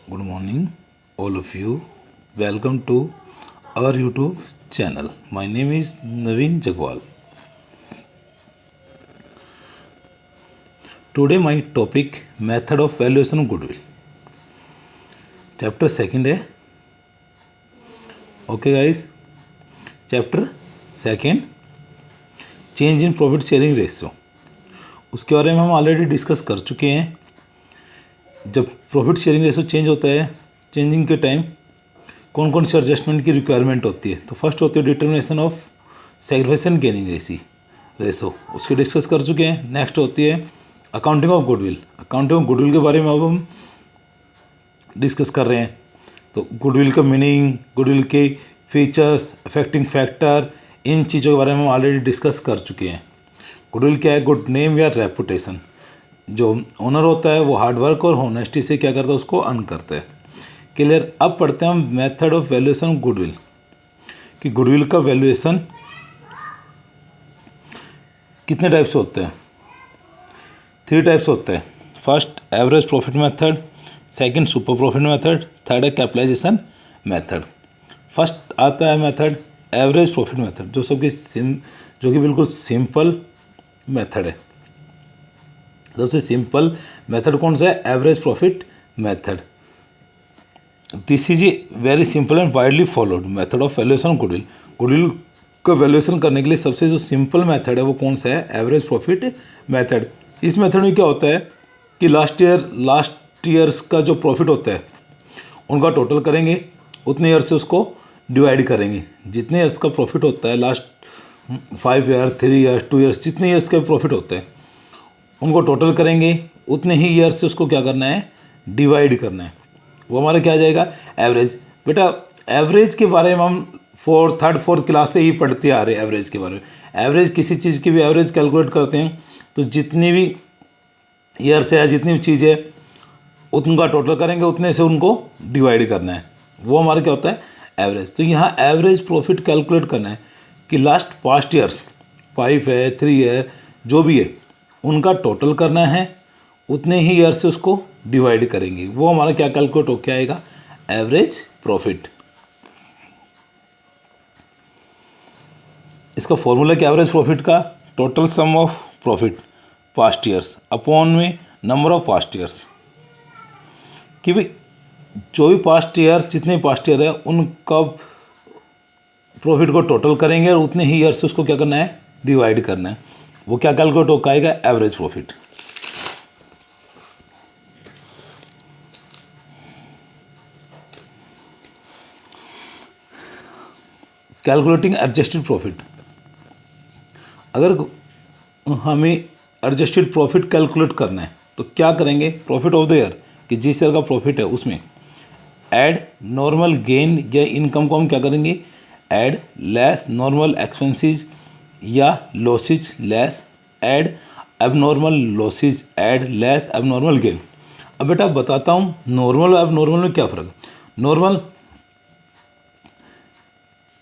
Good morning, all of you. Welcome to our YouTube channel. My name is Naveen Jagwal. Today my topic method of valuation of goodwill. Chapter second है. Okay guys. Chapter second change in profit sharing ratio. उसके बारे में हम already discuss कर चुके हैं. जब profit sharing ratio change होता है, चेंजिंग के टाइम कौन कौन से एडजस्टमेंट की रिक्वायरमेंट होती है. तो फर्स्ट होती है determination of sacrifice and gaining ratio, उसके डिस्कस कर चुके हैं. नेक्स्ट होती है accounting of goodwill. Accounting of goodwill के बारे में अब हम डिस्कस कर रहे हैं. तो गुडविल का मीनिंग, गुडविल के फीचर्स, अफेक्टिंग फैक्टर, इन चीज़ों के बारे में हम ऑलरेडी डिस्कस कर चुके हैं. गुडविल क्या है? गुड नेम या रेपुटेशन. जो ओनर होता है वो हार्डवर्क और होनेस्टी से क्या करता है, उसको अर्न करता है. क्लियर. अब पढ़ते हैं हम method of valuation of goodwill, कि गुडविल का वैल्यूएशन कितने टाइप से होते हैं. 3 टाइप्स होते हैं. First average profit method, second super profit method, third है कैपिटलाइजेशन मेथड. फर्स्ट आता है मेथड एवरेज प्रॉफिट मेथड, जो कि बिल्कुल सिंपल मेथड है. सबसे सिंपल मेथड कौन सा है? Average profit method. This is a very simple and widely followed method of valuation of goodwill. Goodwill का वैल्यूएशन करने के लिए सबसे जो सिंपल मेथड है वो कौन सा है? Average profit method. इस मेथड में क्या होता है कि लास्ट ईयर्स का जो प्रॉफिट होता है उनका टोटल करेंगे, उतने ईयर से उसको डिवाइड करेंगे. जितने ईयर्स का प्रॉफिट होता है, लास्ट 5 ईयर, 3 ईयर्स, 2 ईयर्स, जितने ईयर्स का प्रॉफिट होता है उनको टोटल करेंगे, उतने ही ईयर से उसको क्या करना है? डिवाइड करना है. वो हमारा क्या आ जाएगा? एवरेज. बेटा एवरेज के बारे में हम थर्ड फोर्थ क्लास से ही पढ़ते आ रहे हैं. एवरेज के बारे में, एवरेज किसी चीज़ की भी एवरेज कैलकुलेट करते हैं तो जितनी भी ईयर से है, जितनी भी चीज़ है उनका टोटल करेंगे, उतने से उनको डिवाइड करना है. वो हमारा क्या होता है? एवरेज. तो यहाँ एवरेज प्रॉफिट कैलकुलेट करना है कि लास्ट पास्ट ईयर्स 5 है, 3 है, जो भी है उनका टोटल करना है, उतने ही ईयर से उसको डिवाइड करेंगे. वो हमारा क्या कैलकुलेट हो क्या आएगा? Average profit. इसका फॉर्मूला क्या? एवरेज प्रॉफिट का total sum of profit past years upon में नंबर ऑफ पास्ट ईयर्स. कि भाई जो भी पास्ट ईयर्स, जितने पास्ट ईयर है उनका प्रॉफिट को टोटल करेंगे और उतने ही ईयर से उसको क्या करना है? डिवाइड करना है. वो क्या कैलकुलेट हो आएगा? Average profit. Calculating adjusted profit. अगर हमें एडजस्टेड प्रॉफिट कैलकुलेट करना है तो क्या करेंगे? प्रॉफिट ऑफ द ईयर, कि जिस ईयर का प्रॉफिट है उसमें ऐड नॉर्मल गेन या इनकम को हम क्या करेंगे? ऐड लेस नॉर्मल एक्सपेंसेस या losses less add abnormal losses add less abnormal gain. अब बेटा बताता हूँ नॉर्मल और एबनॉर्मल में क्या फ़र्क है. नॉर्मल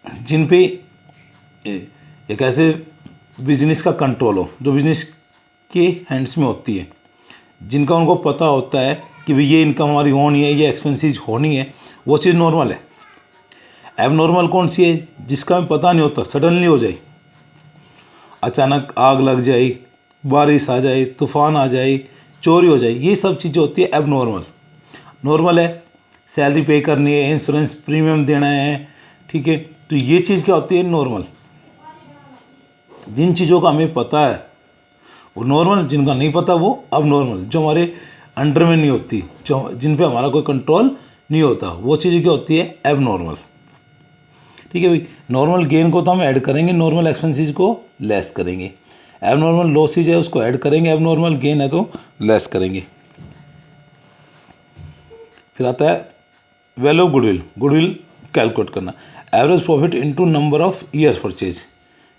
जिन पे एक ऐसे बिजनेस का कंट्रोल हो, जो बिजनेस के हैंड्स में होती है, जिनका उनको पता होता है कि भाई ये इनकम हमारी होनी है, ये एक्सपेंसेस होनी है, वो चीज़ नॉर्मल है. एबनॉर्मल कौन सी है? जिसका हमें पता नहीं होता, सडनली हो जाए, अचानक आग लग जाए, बारिश आ जाए, तूफान आ जाए, चोरी हो जाए, ये सब चीज़ें होती है एबनॉर्मल. नॉर्मल है सैलरी पे करनी है, इंश्योरेंस प्रीमियम देना है, ठीक है. तो ये चीज़ क्या होती है? नॉर्मल. जिन चीज़ों का हमें पता है वो नॉर्मल, जिनका नहीं पता वो अब नॉर्मल. जो हमारे अंडर में नहीं होती, जो जिन पे हमारा कोई कंट्रोल नहीं होता, वो चीज़ क्या होती है? एब नॉर्मल. ठीक है भाई. नॉर्मल गेन को तो हम ऐड करेंगे, नॉर्मल एक्सपेंसेस को लेस करेंगे. एब नॉर्मल लॉसेज है उसको ऐड करेंगे, एब नॉर्मल गेन है तो लेस करेंगे. फिर आता है value of goodwill. Goodwill calculate करना. Average profit into number of years purchase,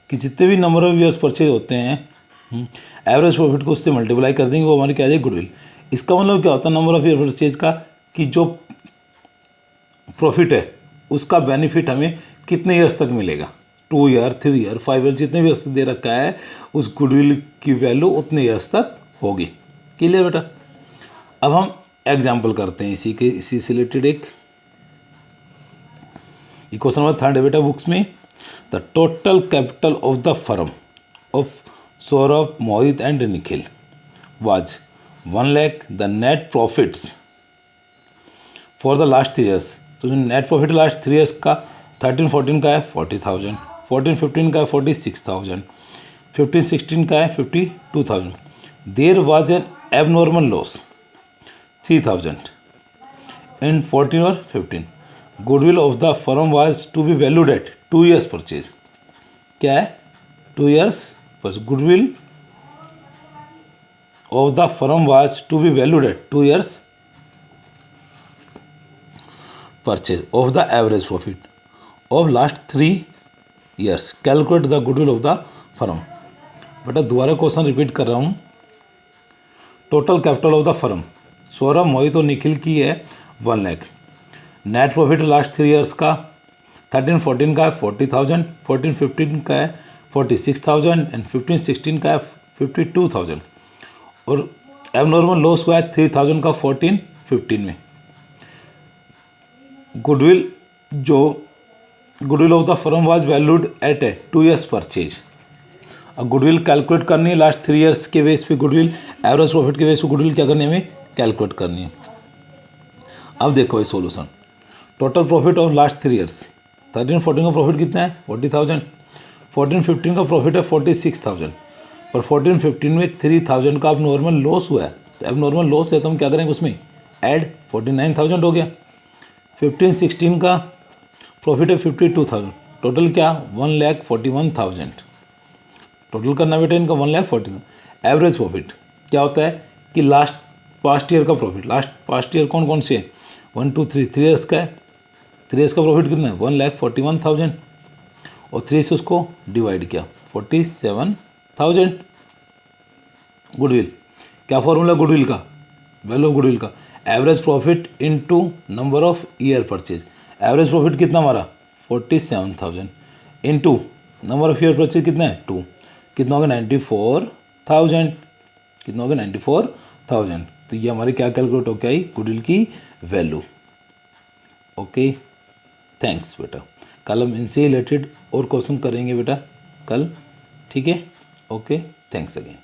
कि जितने भी नंबर ऑफ ईयर्स परचेज होते हैं एवरेज प्रॉफिट को उससे मल्टीप्लाई कर देंगे, वो हमारी क्या आ जाएगी? गुडविल. इसका मतलब क्या होता है नंबर ऑफ ईयर परचेज का? कि जो प्रॉफिट है उसका बेनिफिट हमें कितने ईयर्स तक मिलेगा. 2 ईयर, 3 ईयर, 5 ईयर, जितने भी ईयर्स दे रखा है उस गुडविल की वैल्यू उतने ईयर्स तक होगी. क्लियर बेटा. अब हम एग्जाम्पल करते हैं इसी से रिलेटेड एक क्वेश्चन नंबर 3 बेटा बुक्स में, the total capital of the firm of Saurabh, Mohit and Nikhil was 1 lakh, the net profits for the last 3 years. तो जो नेट प्रॉफिट लास्ट 3 ईयर्स का 13-14 का है 40,000, 14-15 का है 46,000, 15-16 का है 52,000। There was an abnormal loss 3,000 in 14 और 15। Goodwill of the firm was to be valued at 2 years purchase. क्या है? 2 ईयर्स पर goodwill of the firm was to be valued at 2 years purchase of the average profit of last 3 years. Calculate the goodwill of the firm. बेटा दोबारा question repeat कर रहा हूँ। Total capital of the firm Saurabh, Mohit और निखिल की है 1 lakh. Net profit last 3 years का 13-14 का है 40,000, 14-15 का है 46,000 एंड 15-16 का है 52,000 और एबनॉर्मल लॉस हुआ है 3,000 का 14-15 में। Goodwill of the firm was valued at 2 years purchase. अब गुडविल कैलकुलेट करनी है लास्ट 3 ईयर्स के बेस पे गुडविल, एवरेज प्रॉफिट के बेस पे गुडविल क्या करनी है हमें कैलकुलेट करनी है। अब देखो ये solution, total profit of last 3 years 13-14 का प्रॉफिट कितना है 40,000, 14-15 का प्रॉफिट है 46,000 और 14-15 में 3,000 का अब नॉर्मल लॉस हुआ है। तो अब नॉर्मल लॉस है तो हम क्या करेंगे उसमें ऐड 49,000 हो गया। 15-16 का प्रॉफिट है 52,000, टोटल क्या 1,41,000 टोटल करना बेटा इनका 1,40,000। एवरेज प्रॉफिट क्या होता है कि लास्ट पास्ट ईयर का प्रॉफिट, लास्ट पास्ट ईयर कौन कौन से 1 2 3 ईयर्स का है, 3 ईयर्स का प्रॉफिट कितना है 1,41,000 और 3 से उसको डिवाइड किया 47,000। गुडविल क्या फॉर्मूला गुडविल का, वैल्यू ऑफ गुडविल का average profit into number of year purchase. Average profit कितना हमारा 47,000 into number of year purchase कितना है 2, कितना होगा 94,000, कितना होगा 94,000। तो ये हमारी क्या कैलकुलेट हो गया गुडविल की वैल्यू। ओके थैंक्स बेटा, कल हम इनसे रिलेटेड और क्वेश्चन करेंगे बेटा कल, ठीक है। Okay thanks again.